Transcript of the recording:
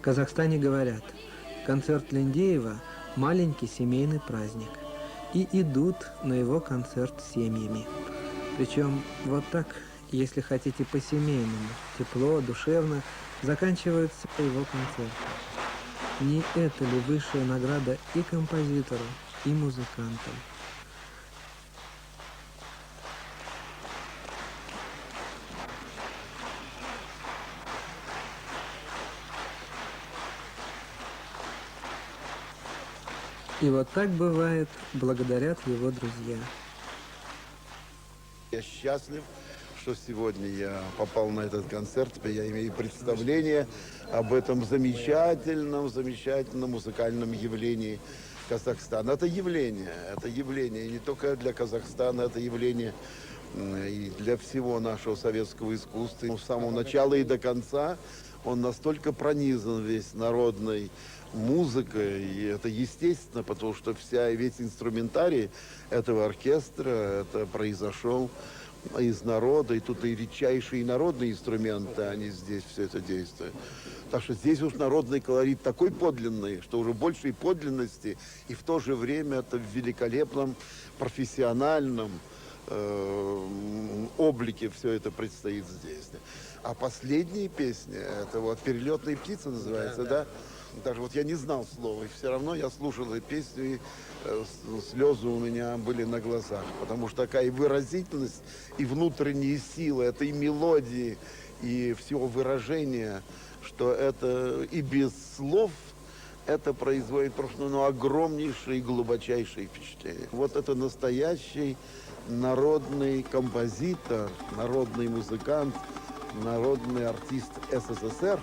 Казахстане говорят, концерт Линдеева – маленький семейный праздник. И идут на его концерт семьями. Причем вот так, если хотите по-семейному, тепло, душевно, заканчиваются его концерты. Не это ли высшая награда и композитору, и музыкантам? И вот так бывает, благодарят его друзья. Я счастлив, что сегодня я попал на этот концерт. Я имею представление об этом замечательном музыкальном явлении Казахстана. Это явление не только для Казахстана, это явление и для всего нашего советского искусства. С самого начала и до конца он настолько пронизан весь народной музыкой, и это естественно, потому что весь инструментарий этого оркестра, это произошел из народа, и тут и редчайшие народные инструменты, они здесь все это действуют. Так что здесь уж народный колорит такой подлинный, что уже большей подлинности, и в то же время это в великолепном профессиональном облике все это предстоит здесь. А последняя песня, это вот «Перелетные птицы» называется, да? Даже вот я не знал слова, и все равно я слушал эту песню, и слезы у меня были на глазах, потому что такая выразительность и внутренние силы этой мелодии и всего выражения, что это и без слов это производит просто огромнейшее и глубочайшее впечатление. Вот это настоящий народный композитор, народный музыкант, народный артист СССР.